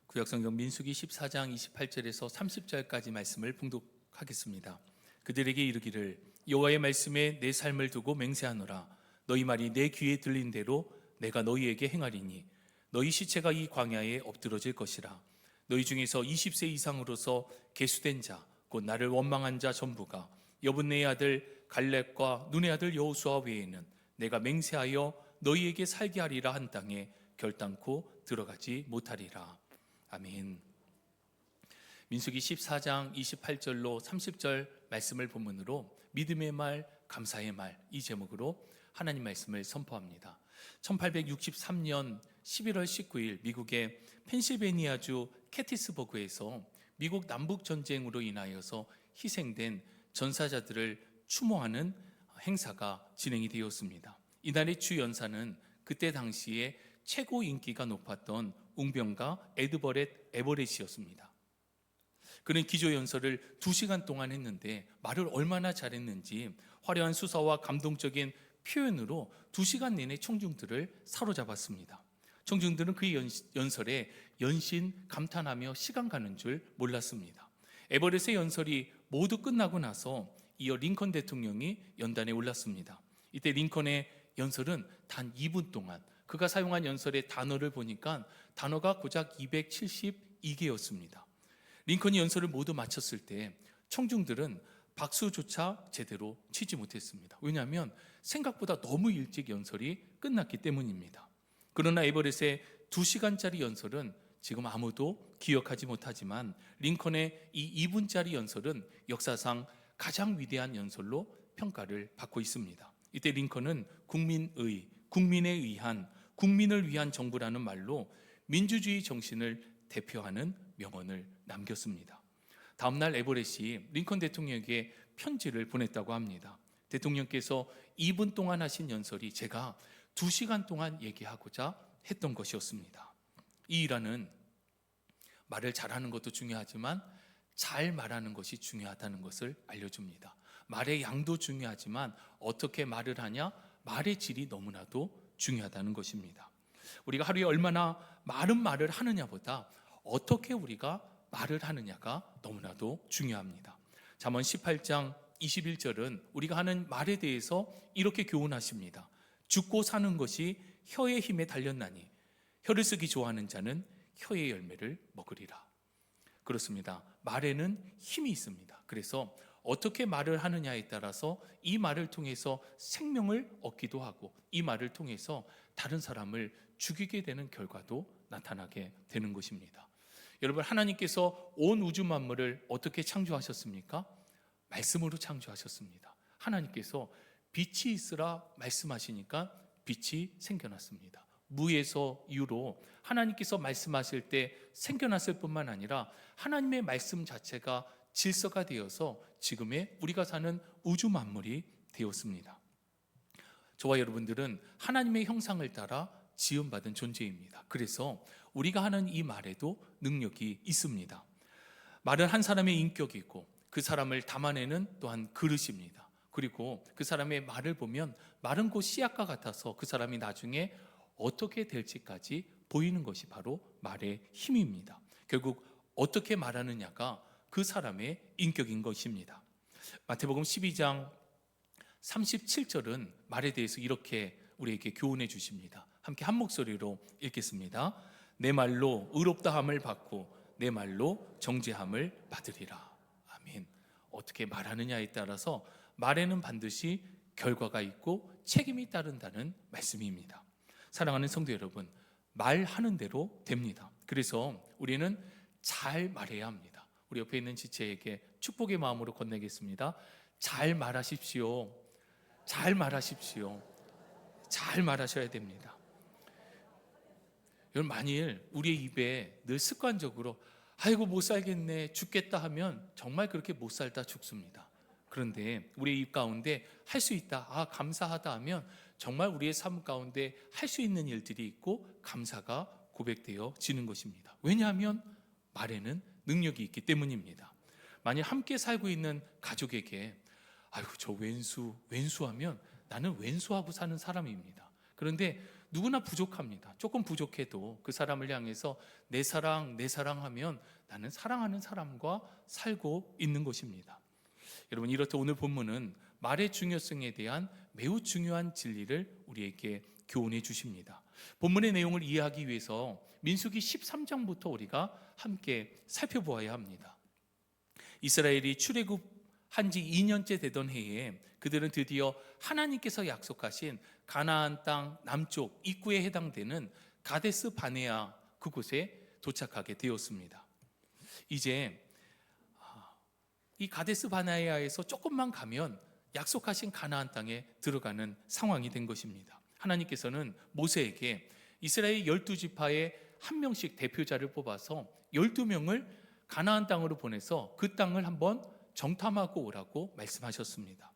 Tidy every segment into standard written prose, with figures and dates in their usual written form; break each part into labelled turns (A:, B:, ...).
A: 구약성경 민수기 14장 28절에서 30절까지 말씀을 봉독하겠습니다. 그들에게 이르기를 여호와의 말씀에 내 삶을 두고 맹세하노라. 너희 말이 내 귀에 들린 대로 내가 너희에게 행하리니 너희 시체가 이 광야에 엎드러질 것이라. 너희 중에서 20세 이상으로서 계수된 자 곧 나를 원망한 자 전부가 여분네의 아들 갈렙과 눈의 아들 여호수아 외에는 내가 맹세하여 너희에게 살게 하리라 한 땅에 결단코 들어가지 못하리라. 아멘. 민수기 14장 28절로 30절 말씀을 본문으로 믿음의 말, 감사의 말, 이 제목으로 하나님 말씀을 선포합니다. 1863년 11월 19일 미국의 펜실베니아주 캐티스버그에서 미국 남북전쟁으로 인하여서 희생된 전사자들을 추모하는 행사가 진행이 되었습니다. 이날의 주연사는 그때 당시에 최고 인기가 높았던 웅병가 에드버렛 에버렛이었습니다. 그는 기조연설을 2시간 동안 했는데 말을 얼마나 잘했는지 화려한 수사와 감동적인 표현으로 2시간 내내 청중들을 사로잡았습니다. 청중들은 그 연설에 연신 감탄하며 시간 가는 줄 몰랐습니다. 에버렛의 연설이 모두 끝나고 나서 이어 링컨 대통령이 연단에 올랐습니다. 이때 링컨의 연설은 단 2분 동안 그가 사용한 연설의 단어를 보니까 단어가 고작 272개였습니다. 링컨이 연설을 모두 마쳤을 때 청중들은 박수조차 제대로 치지 못했습니다. 왜냐하면 생각보다 너무 일찍 연설이 끝났기 때문입니다. 그러나 에버렛의 2시간짜리 연설은 지금 아무도 기억하지 못하지만 링컨의 이 2분짜리 연설은 역사상 가장 위대한 연설로 평가를 받고 있습니다. 이때 링컨은 국민에 의한, 국민을 위한 정부라는 말로 민주주의 정신을 대표하는 명언을 남겼습니다. 다음날 에버렛이 링컨 대통령에게 편지를 보냈다고 합니다. 대통령께서 2분 동안 하신 연설이 제가 2시간 동안 얘기하고자 했던 것이었습니다. 이 일화는 말을 잘하는 것도 중요하지만 잘 말하는 것이 중요하다는 것을 알려줍니다. 말의 양도 중요하지만 어떻게 말을 하냐, 말의 질이 너무나도 중요하다는 것입니다. 우리가 하루에 얼마나 많은 말을 하느냐보다 어떻게 우리가 말을 하느냐가 너무나도 중요합니다. 잠언 18장 21절은 우리가 하는 말에 대해서 이렇게 교훈하십니다. 죽고 사는 것이 혀의 힘에 달렸나니 혀를 쓰기 좋아하는 자는 혀의 열매를 먹으리라. 그렇습니다. 말에는 힘이 있습니다. 그래서 어떻게 말을 하느냐에 따라서 이 말을 통해서 생명을 얻기도 하고 이 말을 통해서 다른 사람을 죽이게 되는 결과도 나타나게 되는 것입니다. 여러분, 하나님께서 온 우주 만물을 어떻게 창조하셨습니까? 말씀으로 창조하셨습니다. 하나님께서 빛이 있으라 말씀하시니까 빛이 생겨났습니다. 무에서 유로 하나님께서 말씀하실 때 생겨났을 뿐만 아니라 하나님의 말씀 자체가 질서가 되어서 지금의 우리가 사는 우주 만물이 되었습니다. 저와 여러분들은 하나님의 형상을 따라 지음받은 존재입니다. 그래서 우리가 하는 이 말에도 능력이 있습니다. 말은 한 사람의 인격이고 그 사람을 담아내는 또한 그릇입니다. 그리고 그 사람의 말을 보면 말은 곧 씨앗과 같아서 그 사람이 나중에 어떻게 될지까지 보이는 것이 바로 말의 힘입니다. 결국 어떻게 말하느냐가 그 사람의 인격인 것입니다. 마태복음 12장 37절은 말에 대해서 이렇게 우리에게 교훈해 주십니다. 함께 한 목소리로 읽겠습니다. 내 말로 의롭다함을 받고 내 말로 정죄함을 받으리라. 아멘. 어떻게 말하느냐에 따라서 말에는 반드시 결과가 있고 책임이 따른다는 말씀입니다. 사랑하는 성도 여러분, 말하는 대로 됩니다. 그래서 우리는 잘 말해야 합니다. 우리 옆에 있는 지체에게 축복의 마음으로 건네겠습니다. 잘 말하십시오. 잘 말하십시오. 잘 말하셔야 됩니다. 여러분, 만일 우리의 입에 늘 습관적으로 아이고 못 살겠네, 죽겠다 하면 정말 그렇게 못 살다 죽습니다. 그런데 우리의 입 가운데 할 수 있다, 감사하다 하면 정말 우리의 삶 가운데 할 수 있는 일들이 있고 감사가 고백되어지는 것입니다. 왜냐하면 말에는 능력이 있기 때문입니다. 만일 함께 살고 있는 가족에게 아이고 저 왼수하면 나는 왼수하고 사는 사람입니다. 그런데 누구나 부족합니다. 조금 부족해도 그 사람을 향해서 내 사랑, 내 사랑하면 나는 사랑하는 사람과 살고 있는 것입니다. 여러분, 이렇듯 오늘 본문은 말의 중요성에 대한 매우 중요한 진리를 우리에게 교훈해 주십니다. 본문의 내용을 이해하기 위해서 민수기 13장부터 우리가 함께 살펴보아야 합니다. 이스라엘이 출애굽한 지 2년째 되던 해에 그들은 드디어 하나님께서 약속하신 가나안 땅 남쪽 입구에 해당되는 가데스 바네아 그곳에 도착하게 되었습니다. 이제 이 가데스 바네아에서 조금만 가면 약속하신 가나안 땅에 들어가는 상황이 된 것입니다. 하나님께서는 모세에게 이스라엘 12지파의 한 명씩 대표자를 뽑아서 12명을 가나안 땅으로 보내서 그 땅을 한번 정탐하고 오라고 말씀하셨습니다.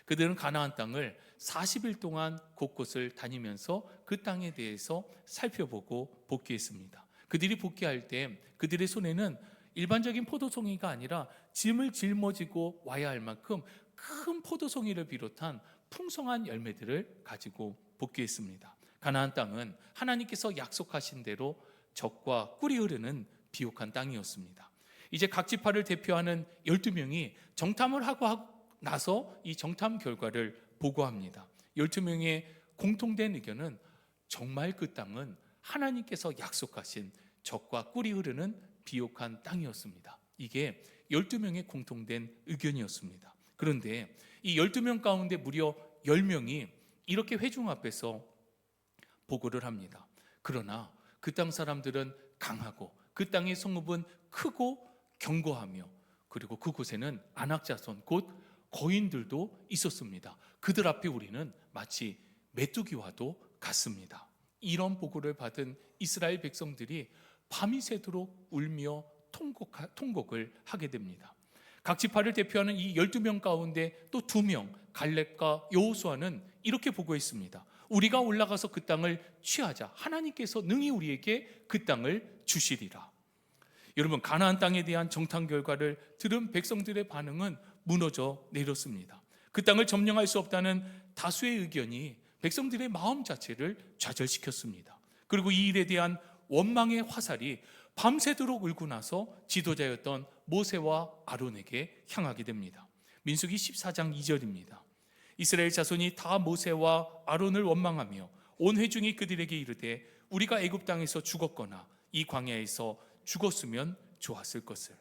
A: 그들은 가나안 땅을 40일 동안 곳곳을 다니면서 그 땅에 대해서 살펴보고 복귀했습니다. 그들이 복귀할 때 그들의 손에는 일반적인 포도송이가 아니라 짐을 짊어지고 와야 할 만큼 큰 포도송이를 비롯한 풍성한 열매들을 가지고 복귀했습니다. 가나안 땅은 하나님께서 약속하신 대로 젖과 꿀이 흐르는 비옥한 땅이었습니다. 이제 각 지파를 대표하는 12명이 정탐을 하고 나서 이 정탐 결과를 보고합니다. 12명의 공통된 의견은 정말 그 땅은 하나님께서 약속하신 젖과 꿀이 흐르는 비옥한 땅이었습니다. 이게 12명의 공통된 의견이었습니다. 그런데 이 12명 가운데 무려 10명이 이렇게 회중 앞에서 보고를 합니다. 그러나 그 땅 사람들은 강하고 그 땅의 성읍은 크고 견고하며 그리고 그곳에는 안악자손 곧 거인들도 있었습니다. 그들 앞에 우리는 마치 메뚜기와도 같습니다. 이런 보고를 받은 이스라엘 백성들이 밤이 새도록 울며 통곡을 하게 됩니다. 각 지파를 대표하는 이 12명 가운데 또 2명 갈렙과 여호수아는 이렇게 보고했습니다. 우리가 올라가서 그 땅을 취하자. 하나님께서 능히 우리에게 그 땅을 주시리라. 여러분, 가나안 땅에 대한 정탐 결과를 들은 백성들의 반응은 무너져 내렸습니다. 그 땅을 점령할 수 없다는 다수의 의견이 백성들의 마음 자체를 좌절시켰습니다. 그리고 이 일에 대한 원망의 화살이 밤새도록 울고 나서 지도자였던 모세와 아론에게 향하게 됩니다. 민수기 14장 2절입니다. 이스라엘 자손이 다 모세와 아론을 원망하며 온 회중이 그들에게 이르되 우리가 애굽 땅에서 죽었거나 이 광야에서 죽었으면 좋았을 것을.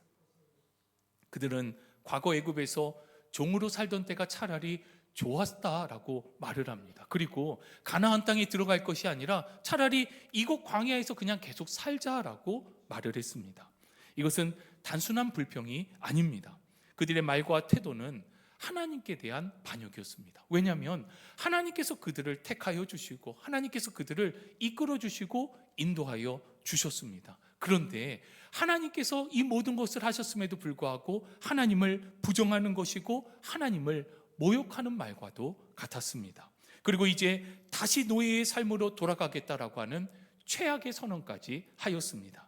A: 그들은 과거 애굽에서 종으로 살던 때가 차라리 좋았다라고 말을 합니다. 그리고 가나안 땅에 들어갈 것이 아니라 차라리 이곳 광야에서 그냥 계속 살자라고 말을 했습니다. 이것은 단순한 불평이 아닙니다. 그들의 말과 태도는 하나님께 대한 반역이었습니다. 왜냐하면 하나님께서 그들을 택하여 주시고 하나님께서 그들을 이끌어 주시고 인도하여 주셨습니다. 그런데 하나님께서 이 모든 것을 하셨음에도 불구하고 하나님을 부정하는 것이고 하나님을 모욕하는 말과도 같았습니다. 그리고 이제 다시 노예의 삶으로 돌아가겠다라고 하는 최악의 선언까지 하였습니다.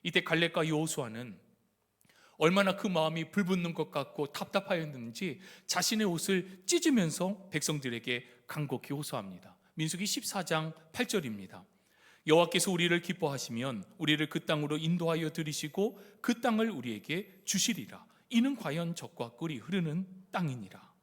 A: 이때 갈렙과 여호수아는 얼마나 그 마음이 불붙는 것 같고 답답하였는지 자신의 옷을 찢으면서 백성들에게 간곡히 호소합니다. 민수기 14장 8절입니다. 여호와께서 우리를 기뻐하시면 우리를 그 땅으로 인도하여 들이시고 그 땅을 우리에게 주시리라. 이는 과연 젖과 꿀이 흐르는 땅이니라.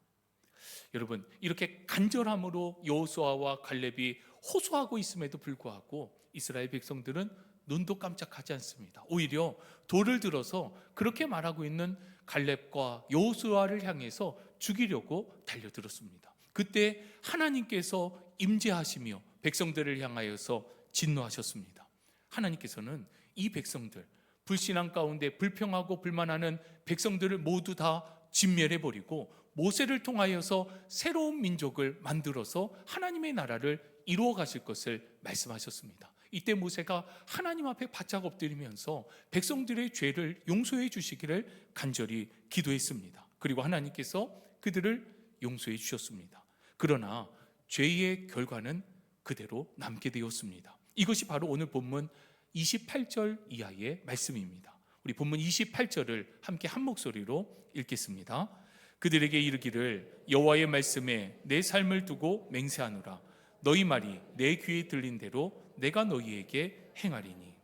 A: 여러분, 이렇게 간절함으로 여호수아와 갈렙이 호소하고 있음에도 불구하고 이스라엘 백성들은 눈도 깜짝하지 않습니다. 오히려 돌을 들어서 그렇게 말하고 있는 갈렙과 여호수아를 향해서 죽이려고 달려들었습니다. 그때 하나님께서 임재하시며 백성들을 향하여서 진노하셨습니다. 하나님께서는 이 백성들, 불신앙 가운데 불평하고 불만하는 백성들을 모두 다 진멸해버리고 모세를 통하여서 새로운 민족을 만들어서 하나님의 나라를 이루어 가실 것을 말씀하셨습니다. 이때 모세가 하나님 앞에 바짝 엎드리면서 백성들의 죄를 용서해 주시기를 간절히 기도했습니다. 그리고 하나님께서 그들을 용서해 주셨습니다. 그러나 죄의 결과는 그대로 남게 되었습니다. 이것이 바로 오늘 본문 28절 이하의 말씀입니다. 우리 본문 28절을 함께 한 목소리로 읽겠습니다. 그들에게 이르기를 여호와의 말씀에 내 삶을 두고 맹세하노라. 너희 말이 내 귀에 들린 대로 내가 너희에게 행하리니.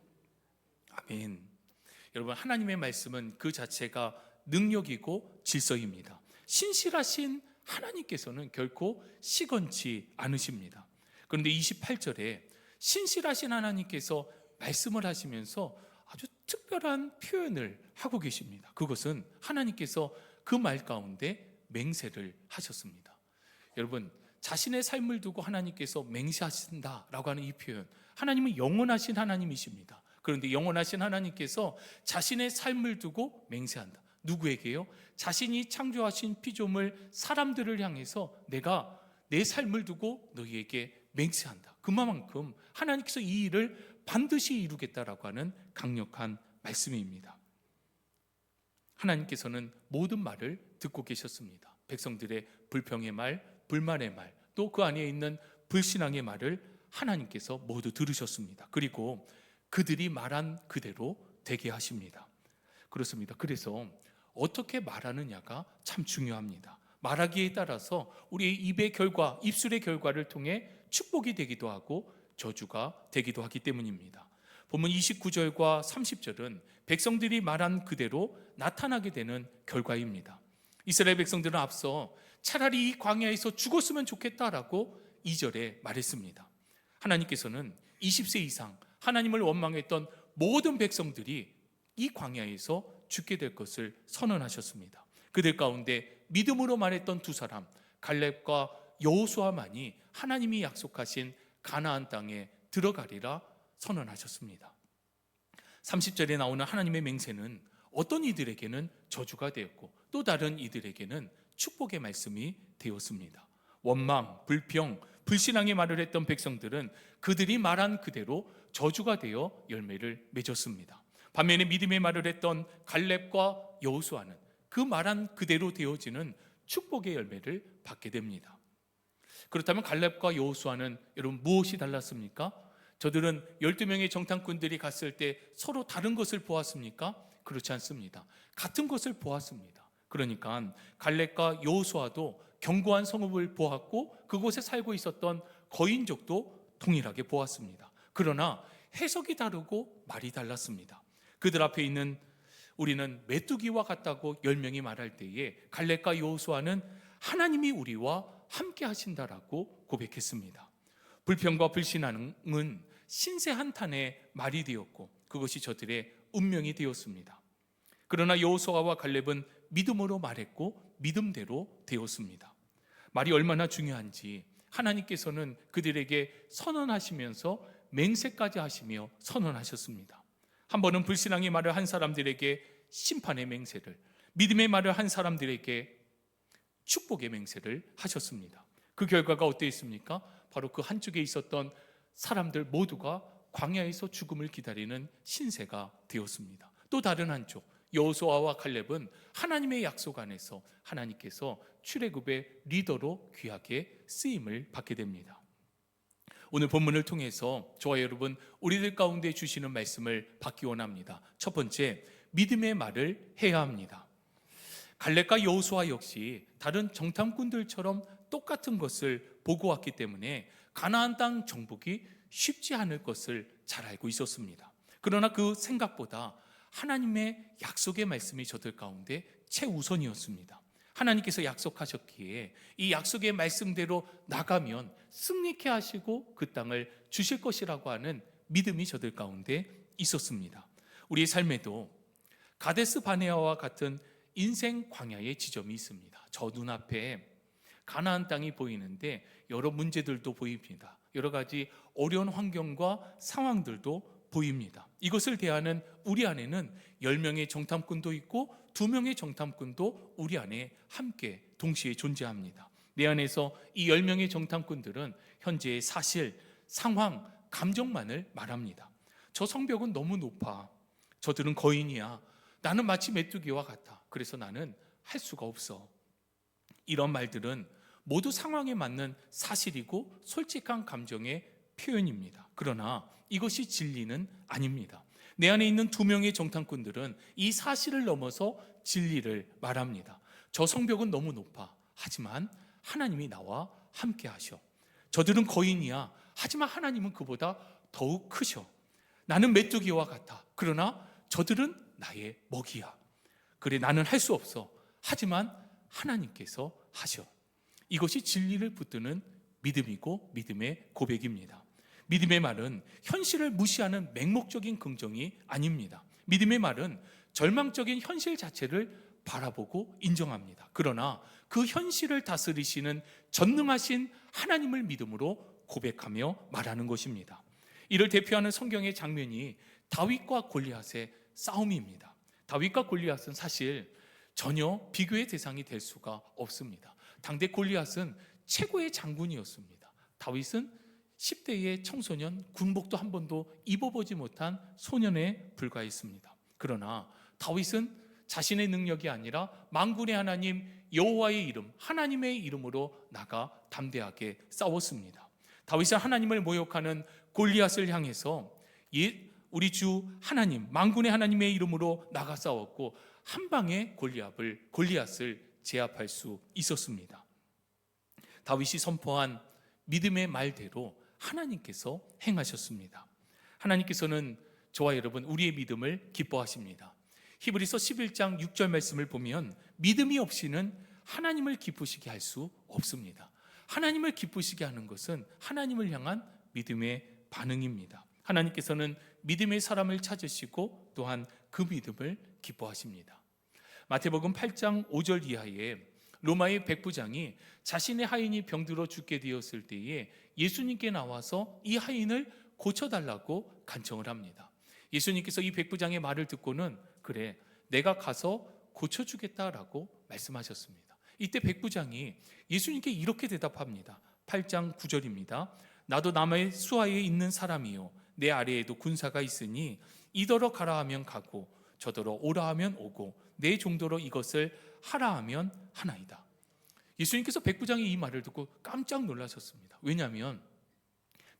A: 아멘. 여러분, 하나님의 말씀은 그 자체가 능력이고 질서입니다. 신실하신 하나님께서는 결코 시건치 않으십니다. 그런데 28절에 신실하신 하나님께서 말씀을 하시면서 아주 특별한 표현을 하고 계십니다. 그것은 하나님께서 그 말 가운데 맹세를 하셨습니다. 여러분, 자신의 삶을 두고 하나님께서 맹세하신다라고 하는 이 표현, 하나님은 영원하신 하나님이십니다. 그런데 영원하신 하나님께서 자신의 삶을 두고 맹세한다. 누구에게요? 자신이 창조하신 피조물 사람들을 향해서 내가 내 삶을 두고 너희에게 맹세한다. 그만큼 하나님께서 이 일을 반드시 이루겠다라고 하는 강력한 말씀입니다. 하나님께서는 모든 말을 듣고 계셨습니다. 백성들의 불평의 말, 불만의 말, 또 그 안에 있는 불신앙의 말을 하나님께서 모두 들으셨습니다. 그리고 그들이 말한 그대로 되게 하십니다. 그렇습니다. 그래서 어떻게 말하느냐가 참 중요합니다. 말하기에 따라서 우리의 입의 결과, 입술의 결과를 통해 축복이 되기도 하고 저주가 되기도 하기 때문입니다. 본문 29절과 30절은 백성들이 말한 그대로 나타나게 되는 결과입니다. 이스라엘 백성들은 앞서 차라리 이 광야에서 죽었으면 좋겠다라고 2절에 말했습니다. 하나님께서는 20세 이상 하나님을 원망했던 모든 백성들이 이 광야에서 죽게 될 것을 선언하셨습니다. 그들 가운데 믿음으로 말했던 두 사람, 갈렙과 여호수아만이 하나님이 약속하신 가나안 땅에 들어가리라 선언하셨습니다. 30절에 나오는 하나님의 맹세는 어떤 이들에게는 저주가 되었고 또 다른 이들에게는 축복의 말씀이 되었습니다. 원망, 불평, 불신앙의 말을 했던 백성들은 그들이 말한 그대로 저주가 되어 열매를 맺었습니다. 반면에 믿음의 말을 했던 갈렙과 여호수아는 그 말한 그대로 되어지는 축복의 열매를 받게 됩니다. 그렇다면 갈렙과 여호수아는 여러분 무엇이 달랐습니까? 저들은 12명의 정탐꾼들이 갔을 때 서로 다른 것을 보았습니까? 그렇지 않습니다. 같은 것을 보았습니다. 그러니까 갈렙과 여호수아도 견고한 성읍을 보았고 그곳에 살고 있었던 거인족도 동일하게 보았습니다. 그러나 해석이 다르고 말이 달랐습니다. 그들 앞에 있는 우리는 메뚜기와 같다고 10명이 말할 때에 갈렙과 여호수아는 하나님이 우리와 함께 하신다라고 고백했습니다. 불평과 불신앙은 신세 한탄의 말이 되었고 그것이 저들의 운명이 되었습니다. 그러나 여호수아와 갈렙은 믿음으로 말했고 믿음대로 되었습니다. 말이 얼마나 중요한지 하나님께서는 그들에게 선언하시면서 맹세까지 하시며 선언하셨습니다. 한 번은 불신앙의 말을 한 사람들에게 심판의 맹세를, 믿음의 말을 한 사람들에게 축복의 맹세를 하셨습니다. 그 결과가 어땠습니까? 바로 그 한쪽에 있었던 사람들 모두가 광야에서 죽음을 기다리는 신세가 되었습니다. 또 다른 한쪽 여호수아와 칼렙은 하나님의 약속 안에서 하나님께서 출애굽의 리더로 귀하게 쓰임을 받게 됩니다. 오늘 본문을 통해서 저와 여러분 우리들 가운데 주시는 말씀을 받기 원합니다. 첫 번째, 믿음의 말을 해야 합니다. 갈렙과 여호수아 역시 다른 정탐꾼들처럼 똑같은 것을 보고 왔기 때문에 가나안 땅 정복이 쉽지 않을 것을 잘 알고 있었습니다. 그러나 그 생각보다 하나님의 약속의 말씀이 저들 가운데 최우선이었습니다. 하나님께서 약속하셨기에 이 약속의 말씀대로 나가면 승리케 하시고 그 땅을 주실 것이라고 하는 믿음이 저들 가운데 있었습니다. 우리의 삶에도 가데스 바네아와 같은 인생 광야의 지점이 있습니다. 저 눈앞에 가나안 땅이 보이는데 여러 문제들도 보입니다. 여러 가지 어려운 환경과 상황들도 보입니다. 이것을 대하는 우리 안에는 10명의 정탐꾼도 있고 2명의 정탐꾼도 우리 안에 함께 동시에 존재합니다. 내 안에서 이 10명의 정탐꾼들은 현재의 사실, 상황, 감정만을 말합니다. 저 성벽은 너무 높아. 저들은 거인이야. 나는 마치 메뚜기와 같아. 그래서 나는 할 수가 없어. 이런 말들은 모두 상황에 맞는 사실이고 솔직한 감정의 표현입니다. 그러나 이것이 진리는 아닙니다. 내 안에 있는 2명의 정탐꾼들은 이 사실을 넘어서 진리를 말합니다. 저 성벽은 너무 높아. 하지만 하나님이 나와 함께 하셔. 저들은 거인이야. 하지만 하나님은 그보다 더욱 크셔. 나는 메뚜기와 같아. 그러나 저들은 나의 먹이야. 그래, 나는 할 수 없어. 하지만 하나님께서 하셔. 이것이 진리를 붙드는 믿음이고 믿음의 고백입니다. 믿음의 말은 현실을 무시하는 맹목적인 긍정이 아닙니다. 믿음의 말은 절망적인 현실 자체를 바라보고 인정합니다. 그러나 그 현실을 다스리시는 전능하신 하나님을 믿음으로 고백하며 말하는 것입니다. 이를 대표하는 성경의 장면이 다윗과 골리앗의 싸움입니다. 다윗과 골리앗은 사실 전혀 비교의 대상이 될 수가 없습니다. 당대 골리앗은 최고의 장군이었습니다. 다윗은 10대의 청소년, 군복도 한 번도 입어보지 못한 소년에 불과했습니다. 그러나 다윗은 자신의 능력이 아니라 만군의 하나님 여호와의 이름, 하나님의 이름으로 나가 담대하게 싸웠습니다. 다윗은 하나님을 모욕하는 골리앗을 향해서 우리 주 하나님, 만군의 하나님의 이름으로 나가 싸웠고 한 방에 골리앗을 제압할 수 있었습니다. 다윗이 선포한 믿음의 말대로 하나님께서 행하셨습니다. 하나님께서는 저와 여러분, 우리의 믿음을 기뻐하십니다. 히브리서 11장 6절 말씀을 보면 믿음이 없이는 하나님을 기쁘시게 할 수 없습니다. 하나님을 기쁘시게 하는 것은 하나님을 향한 믿음의 반응입니다. 하나님께서는 믿음의 사람을 찾으시고 또한 그 믿음을 기뻐하십니다. 마태복음 8장 5절 이하에 로마의 백부장이 자신의 하인이 병들어 죽게 되었을 때에 예수님께 나와서 이 하인을 고쳐달라고 간청을 합니다. 예수님께서 이 백부장의 말을 듣고는 그래, 내가 가서 고쳐주겠다라고 말씀하셨습니다. 이때 백부장이 예수님께 이렇게 대답합니다. 8장 9절입니다. 나도 남의 수하에 있는 사람이요, 내 아래에도 군사가 있으니 이더러 가라 하면 가고 저더러 오라 하면 오고 내 정도로 이것을 하라 하면 하나이다. 예수님께서 백부장의 이 말을 듣고 깜짝 놀라셨습니다. 왜냐하면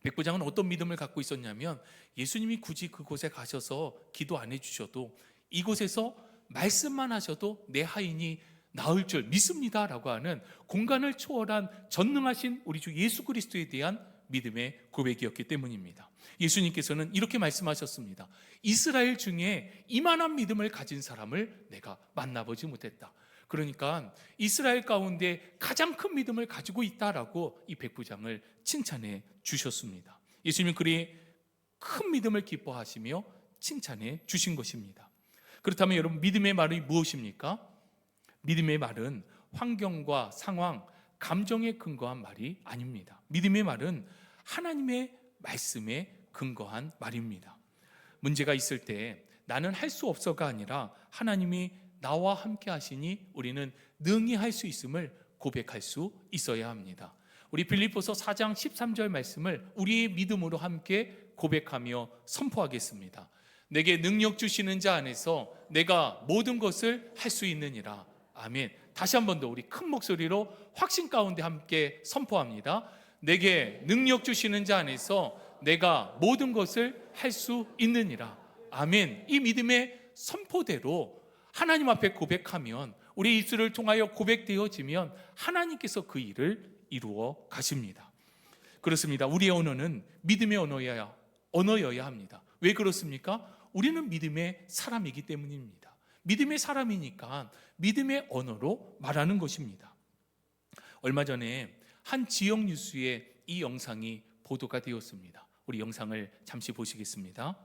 A: 백부장은 어떤 믿음을 갖고 있었냐면 예수님이 굳이 그곳에 가셔서 기도 안 해주셔도 이곳에서 말씀만 하셔도 내 하인이 나을 줄 믿습니다 라고 하는 공간을 초월한 전능하신 우리 주 예수 그리스도에 대한 믿음의 고백이었기 때문입니다. 예수님께서는 이렇게 말씀하셨습니다. 이스라엘 중에 이만한 믿음을 가진 사람을 내가 만나보지 못했다. 그러니까 이스라엘 가운데 가장 큰 믿음을 가지고 있다라고 이 백부장을 칭찬해 주셨습니다. 예수님은 그리 큰 믿음을 기뻐하시며 칭찬해 주신 것입니다. 그렇다면 여러분, 믿음의 말이 무엇입니까? 믿음의 말은 환경과 상황, 감정에 근거한 말이 아닙니다. 믿음의 말은 하나님의 말씀에 근거한 말입니다. 문제가 있을 때 나는 할 수 없어가 아니라 하나님이 나와 함께 하시니 우리는 능히 할 수 있음을 고백할 수 있어야 합니다. 우리 빌립보서 4장 13절 말씀을 우리의 믿음으로 함께 고백하며 선포하겠습니다. 내게 능력 주시는 자 안에서 내가 모든 것을 할 수 있느니라. 아멘. 다시 한 번 더 우리 큰 목소리로 확신 가운데 함께 선포합니다. 내게 능력 주시는 자 안에서 내가 모든 것을 할 수 있느니라. 아멘. 이 믿음의 선포대로 하나님 앞에 고백하면, 우리 입술을 통하여 고백되어지면 하나님께서 그 일을 이루어 가십니다. 그렇습니다. 우리의 언어는 믿음의 언어여야 합니다. 왜 그렇습니까? 우리는 믿음의 사람이기 때문입니다. 믿음의 사람이니까 믿음의 언어로 말하는 것입니다. 얼마 전에 한 지역 뉴스에 이 영상이 보도가 되었습니다. 우리 영상을 잠시 보시겠습니다.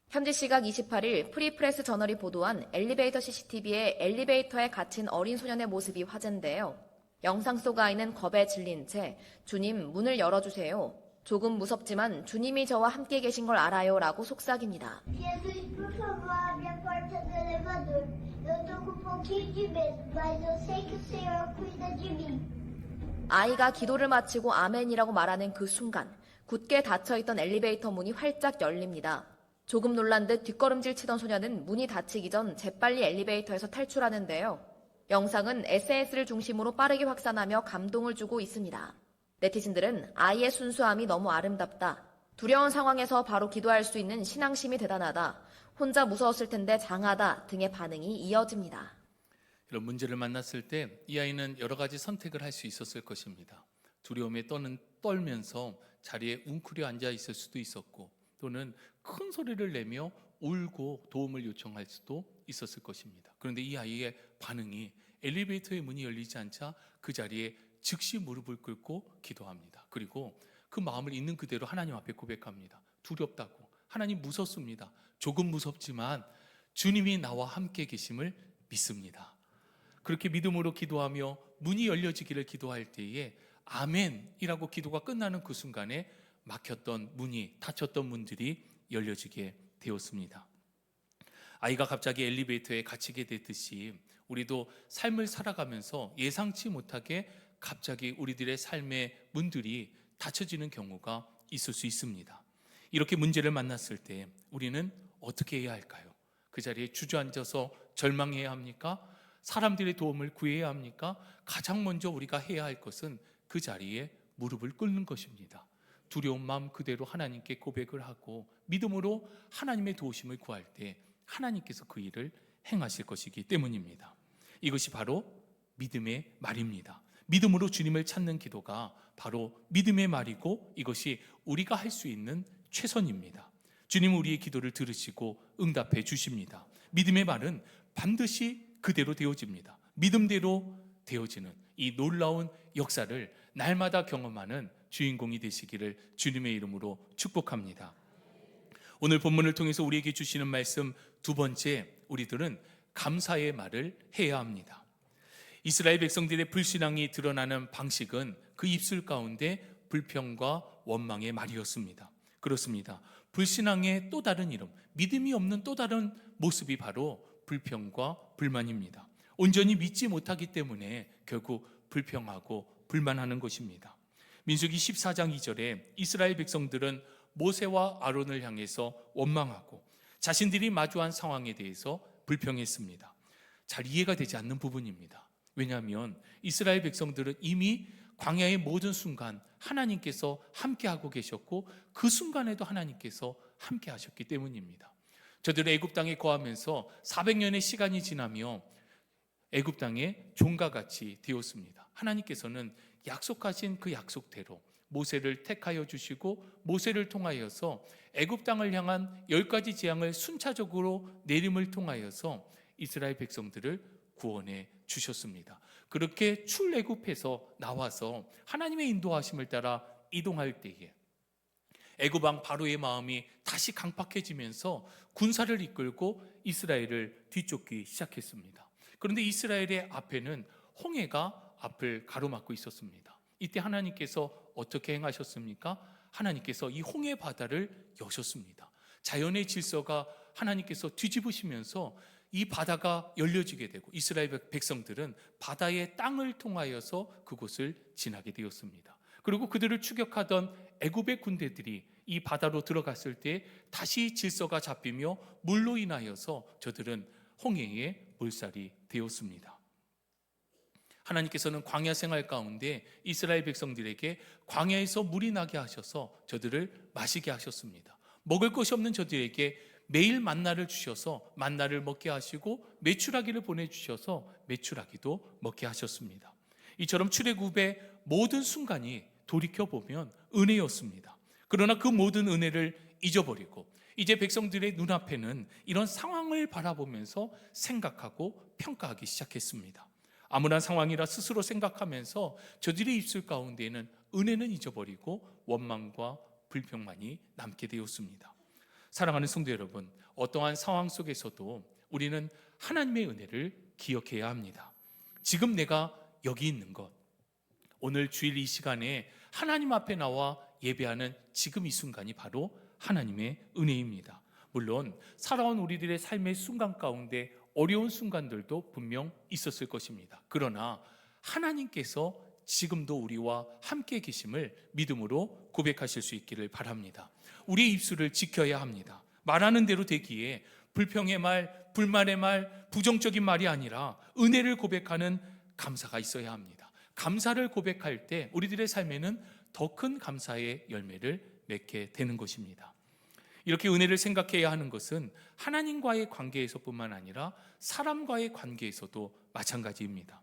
B: 현지 시각 28일 프리프레스 저널이 보도한 엘리베이터 CCTV에 엘리베이터에 갇힌 어린 소년의 모습이 화제인데요. 영상 속 아이는 겁에 질린 채 주님 문을 열어주세요. 조금 무섭지만 주님이 저와 함께 계신 걸 알아요 라고 속삭입니다.
C: Jesus, por favor, abre a porta do elevador. Eu tô com um pouquinho de medo, mas eu sei que o Senhor cuida de mim.
B: 아이가 기도를 마치고 아멘이라고 말하는 그 순간 굳게 닫혀있던 엘리베이터 문이 활짝 열립니다. 조금 놀란 듯 뒷걸음질 치던 소년은 문이 닫히기 전 재빨리 엘리베이터에서 탈출하는데요. 영상은 SNS를 중심으로 빠르게 확산하며 감동을 주고 있습니다. 네티즌들은 아이의 순수함이 너무 아름답다. 두려운 상황에서 바로 기도할 수 있는 신앙심이 대단하다. 혼자 무서웠을 텐데 장하다 등의 반응이 이어집니다.
A: 그런 문제를 만났을 때 이 아이는 여러 가지 선택을 할 수 있었을 것입니다. 두려움에 떨면서 자리에 웅크려 앉아 있을 수도 있었고, 또는 큰 소리를 내며 울고 도움을 요청할 수도 있었을 것입니다. 그런데 이 아이의 반응이 엘리베이터의 문이 열리지 않자 그 자리에 즉시 무릎을 꿇고 기도합니다. 그리고 그 마음을 있는 그대로 하나님 앞에 고백합니다. 두렵다고, 하나님 무섭습니다. 조금 무섭지만 주님이 나와 함께 계심을 믿습니다. 그렇게 믿음으로 기도하며 문이 열려지기를 기도할 때에 아멘이라고 기도가 끝나는 그 순간에 막혔던 문이, 닫혔던 문들이 열려지게 되었습니다. 아이가 갑자기 엘리베이터에 갇히게 됐듯이 우리도 삶을 살아가면서 예상치 못하게 갑자기 우리들의 삶의 문들이 닫혀지는 경우가 있을 수 있습니다. 이렇게 문제를 만났을 때 우리는 어떻게 해야 할까요? 그 자리에 주저앉아서 절망해야 합니까? 사람들의 도움을 구해야 합니까? 가장 먼저 우리가 해야 할 것은 그 자리에 무릎을 꿇는 것입니다. 두려운 마음 그대로 하나님께 고백을 하고 믿음으로 하나님의 도우심을 구할 때 하나님께서 그 일을 행하실 것이기 때문입니다. 이것이 바로 믿음의 말입니다. 믿음으로 주님을 찾는 기도가 바로 믿음의 말이고, 이것이 우리가 할 수 있는 최선입니다. 주님은 우리의 기도를 들으시고 응답해 주십니다. 믿음의 말은 반드시 그대로 되어집니다. 믿음대로 되어지는 이 놀라운 역사를 날마다 경험하는 주인공이 되시기를 주님의 이름으로 축복합니다. 오늘 본문을 통해서 우리에게 주시는 말씀 두 번째, 우리들은 감사의 말을 해야 합니다. 이스라엘 백성들의 불신앙이 드러나는 방식은 그 입술 가운데 불평과 원망의 말이었습니다. 그렇습니다. 불신앙의 또 다른 이름, 믿음이 없는 또 다른 모습이 바로 불평과 불만입니다. 온전히 믿지 못하기 때문에 결국 불평하고 불만하는 것입니다. 민수기 14장 2절에 이스라엘 백성들은 모세와 아론을 향해서 원망하고 자신들이 마주한 상황에 대해서 불평했습니다. 잘 이해가 되지 않는 부분입니다. 왜냐하면 이스라엘 백성들은 이미 광야의 모든 순간 하나님께서 함께하고 계셨고 그 순간에도 하나님께서 함께 하셨기 때문입니다. 저들은 애굽 땅에 거하면서 400년의 시간이 지나며 애굽 땅의 종과 같이 되었습니다. 하나님께서는 약속하신 그 약속대로 모세를 택하여 주시고 모세를 통하여서 애굽 땅을 향한 10가지 재앙을 순차적으로 내림을 통하여서 이스라엘 백성들을 구원해 주셨습니다. 그렇게 출애굽해서 나와서 하나님의 인도하심을 따라 이동할 때에 애굽 왕 바로의 마음이 다시 강팍해지면서 군사를 이끌고 이스라엘을 뒤쫓기 시작했습니다. 그런데 이스라엘의 앞에는 홍해가 앞을 가로막고 있었습니다. 이때 하나님께서 어떻게 행하셨습니까? 하나님께서 이 홍해 바다를 여셨습니다. 자연의 질서가 하나님께서 뒤집으시면서 이 바다가 열려지게 되고 이스라엘 백성들은 바다의 땅을 통하여서 그곳을 지나게 되었습니다. 그리고 그들을 추격하던 애굽의 군대들이 이 바다로 들어갔을 때 다시 질서가 잡히며 물로 인하여서 저들은 홍해의 몰살이 되었습니다. 하나님께서는 광야 생활 가운데 이스라엘 백성들에게 광야에서 물이 나게 하셔서 저들을 마시게 하셨습니다. 먹을 것이 없는 저들에게 매일 만나를 주셔서 만나를 먹게 하시고 메추라기를 보내주셔서 메추라기도 먹게 하셨습니다. 이처럼 출애굽의 모든 순간이 돌이켜보면 은혜였습니다. 그러나 그 모든 은혜를 잊어버리고 이제 백성들의 눈앞에는 이런 상황을 바라보면서 생각하고 평가하기 시작했습니다. 암울한 상황이라 스스로 생각하면서 저들의 입술 가운데에는 은혜는 잊어버리고 원망과 불평만이 남게 되었습니다. 사랑하는 성도 여러분, 어떠한 상황 속에서도 우리는 하나님의 은혜를 기억해야 합니다. 지금 내가 여기 있는 것, 오늘 주일 이 시간에 하나님 앞에 나와 예배하는 지금 이 순간이 바로 하나님의 은혜입니다. 물론 살아온 우리들의 삶의 순간 가운데 어려운 순간들도 분명 있었을 것입니다. 그러나 하나님께서 지금도 우리와 함께 계심을 믿음으로 고백하실 수 있기를 바랍니다. 우리의 입술을 지켜야 합니다. 말하는 대로 되기에 불평의 말, 불만의 말, 부정적인 말이 아니라 은혜를 고백하는 감사가 있어야 합니다. 감사를 고백할 때 우리들의 삶에는 더 큰 감사의 열매를 맺게 되는 것입니다. 이렇게 은혜를 생각해야 하는 것은 하나님과의 관계에서뿐만 아니라 사람과의 관계에서도 마찬가지입니다.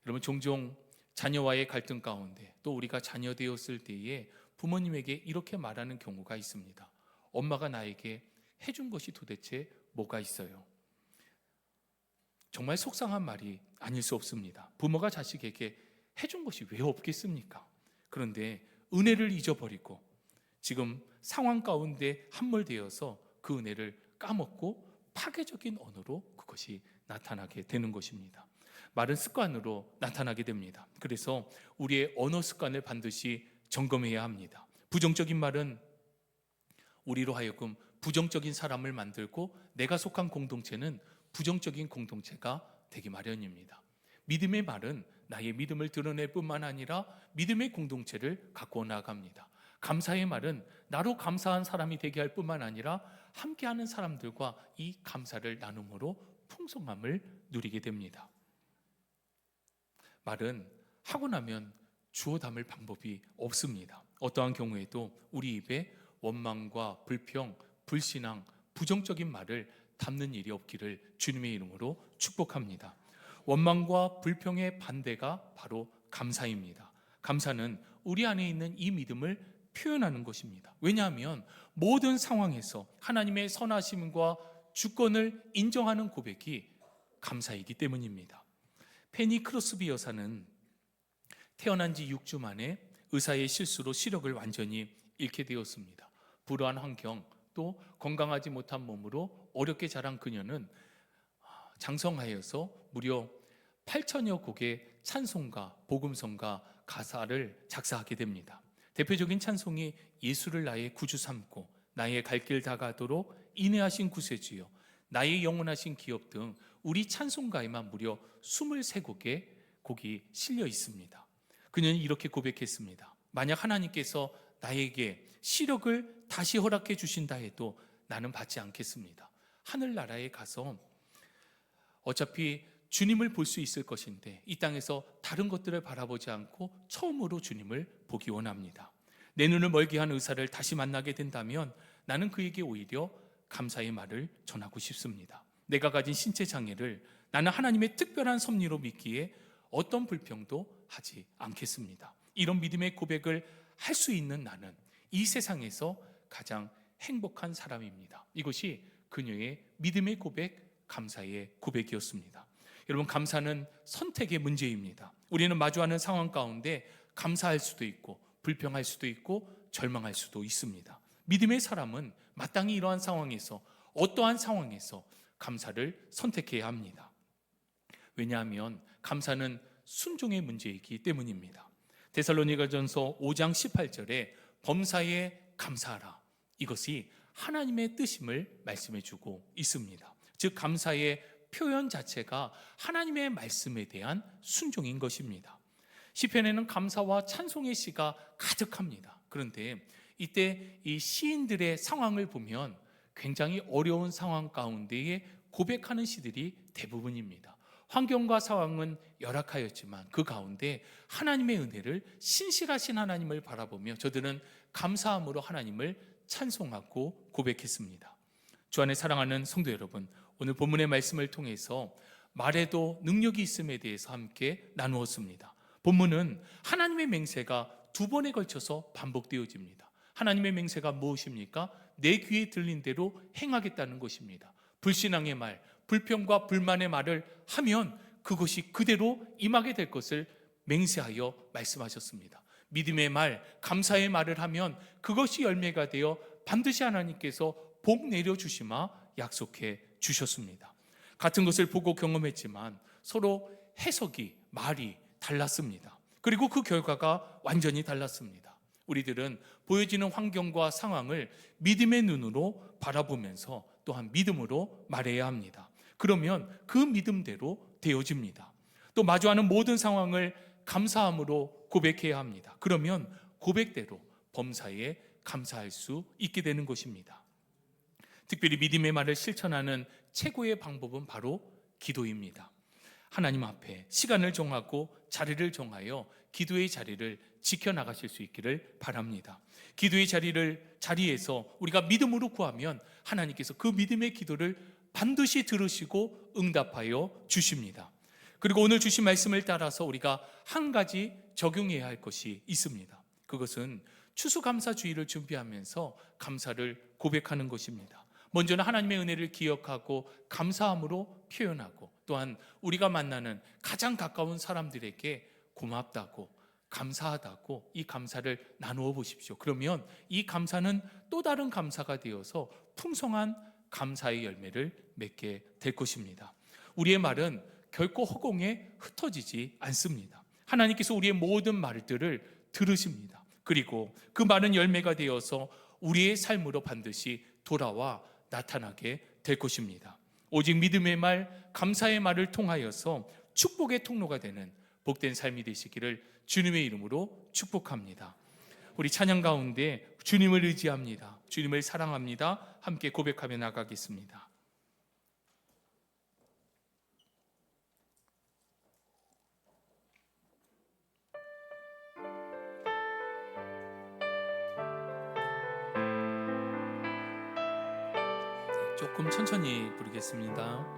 A: 여러분, 종종 자녀와의 갈등 가운데 또 우리가 자녀 되었을 때에 부모님에게 이렇게 말하는 경우가 있습니다. 엄마가 나에게 해준 것이 도대체 뭐가 있어요? 정말 속상한 말이 아닐 수 없습니다. 부모가 자식에게 해준 것이 왜 없겠습니까? 그런데 은혜를 잊어버리고 지금 상황 가운데 함몰되어서 그 은혜를 까먹고 파괴적인 언어로 그것이 나타나게 되는 것입니다. 말은 습관으로 나타나게 됩니다. 그래서 우리의 언어 습관을 반드시 점검해야 합니다. 부정적인 말은 우리로 하여금 부정적인 사람을 만들고 내가 속한 공동체는 부정적인 공동체가 되기 마련입니다. 믿음의 말은 나의 믿음을 드러낼 뿐만 아니라 믿음의 공동체를 갖고 나아갑니다. 감사의 말은 나로 감사한 사람이 되게 할 뿐만 아니라 함께하는 사람들과 이 감사를 나눔으로 풍성함을 누리게 됩니다. 말은 하고 나면 주워 담을 방법이 없습니다. 어떠한 경우에도 우리 입에 원망과 불평, 불신앙, 부정적인 말을 담는 일이 없기를 주님의 이름으로 축복합니다. 원망과 불평의 반대가 바로 감사입니다. 감사는 우리 안에 있는 이 믿음을 표현하는 것입니다. 왜냐하면 모든 상황에서 하나님의 선하심과 주권을 인정하는 고백이 감사이기 때문입니다. 페니 크로스비 여사는 태어난 지 6주 만에 의사의 실수로 시력을 완전히 잃게 되었습니다. 불우한 환경, 또 건강하지 못한 몸으로 어렵게 자란 그녀는 장성하여서 무려 8천여 곡의 찬송가, 복음성가, 가사를 작사하게 됩니다. 대표적인 찬송이 예수를 나의 구주 삼고 나의 갈 길 다 가도록 인내하신 구세주여, 나의 영원하신 기업 등 우리 찬송가에만 무려 23곡의 곡이 실려 있습니다. 그녀는 이렇게 고백했습니다. 만약 하나님께서 나에게 시력을 다시 허락해 주신다 해도 나는 받지 않겠습니다. 하늘나라에 가서 어차피 주님을 볼 수 있을 것인데 이 땅에서 다른 것들을 바라보지 않고 처음으로 주님을 보기 원합니다. 내 눈을 멀게 한 의사를 다시 만나게 된다면 나는 그에게 오히려 감사의 말을 전하고 싶습니다. 내가 가진 신체 장애를 나는 하나님의 특별한 섭리로 믿기에 어떤 불평도 하지 않겠습니다. 이런 믿음의 고백을 할 수 있는 나는 이 세상에서 가장 행복한 사람입니다. 이것이 그녀의 믿음의 고백, 감사의 고백이었습니다. 여러분, 감사는 선택의 문제입니다. 우리는 마주하는 상황 가운데 감사할 수도 있고 불평할 수도 있고 절망할 수도 있습니다. 믿음의 사람은 마땅히 이러한 상황에서, 어떠한 상황에서 감사를 선택해야 합니다. 왜냐하면 감사는 순종의 문제이기 때문입니다. 데살로니가전서 5장 18절에 범사에 감사하라, 이것이 하나님의 뜻임을 말씀해 주고 있습니다. 즉 감사의 표현 자체가 하나님의 말씀에 대한 순종인 것입니다. 시편에는 감사와 찬송의 시가 가득합니다. 그런데 이때 이 시인들의 상황을 보면 굉장히 어려운 상황 가운데에 고백하는 시들이 대부분입니다. 환경과 상황은 열악하였지만 그 가운데 하나님의 은혜를, 신실하신 하나님을 바라보며 저들은 감사함으로 하나님을 찬송하고 고백했습니다. 주 안에 사랑하는 성도 여러분, 오늘 본문의 말씀을 통해서 말에도 능력이 있음에 대해서 함께 나누었습니다. 본문은 하나님의 맹세가 두 번에 걸쳐서 반복되어집니다. 하나님의 맹세가 무엇입니까? 내 귀에 들린 대로 행하겠다는 것입니다. 불신앙의 말, 불평과 불만의 말을 하면 그것이 그대로 임하게 될 것을 맹세하여 말씀하셨습니다. 믿음의 말, 감사의 말을 하면 그것이 열매가 되어 반드시 하나님께서 복 내려주시마 약속해 주셨습니다. 같은 것을 보고 경험했지만 서로 해석이, 말이 달랐습니다. 그리고 그 결과가 완전히 달랐습니다. 우리들은 보여지는 환경과 상황을 믿음의 눈으로 바라보면서 또한 믿음으로 말해야 합니다. 그러면 그 믿음대로 되어집니다. 또 마주하는 모든 상황을 감사함으로 고백해야 합니다. 그러면 고백대로 범사에 감사할 수 있게 되는 것입니다. 특별히 믿음의 말을 실천하는 최고의 방법은 바로 기도입니다. 하나님 앞에 시간을 정하고 자리를 정하여 기도의 자리를 지켜나가실 수 있기를 바랍니다. 기도의 자리에서 우리가 믿음으로 구하면 하나님께서 그 믿음의 기도를 반드시 들으시고 응답하여 주십니다. 그리고 오늘 주신 말씀을 따라서 우리가 한 가지 적용해야 할 것이 있습니다. 그것은 추수감사주의를 준비하면서 감사를 고백하는 것입니다. 먼저는 하나님의 은혜를 기억하고 감사함으로 표현하고, 또한 우리가 만나는 가장 가까운 사람들에게 고맙다고, 감사하다고 이 감사를 나누어 보십시오. 그러면 이 감사는 또 다른 감사가 되어서 풍성한 감사의 열매를 맺게 될 것입니다. 우리의 말은 결코 허공에 흩어지지 않습니다. 하나님께서 우리의 모든 말들을 들으십니다. 그리고 그 많은 열매가 되어서 우리의 삶으로 반드시 돌아와 나타나게 될 것입니다. 오직 믿음의 말, 감사의 말을 통하여서 축복의 통로가 되는 복된 삶이 되시기를 주님의 이름으로 축복합니다. 우리 찬양 가운데 주님을 의지합니다, 주님을 사랑합니다, 함께 고백하며 나가겠습니다. 조금 천천히 부르겠습니다.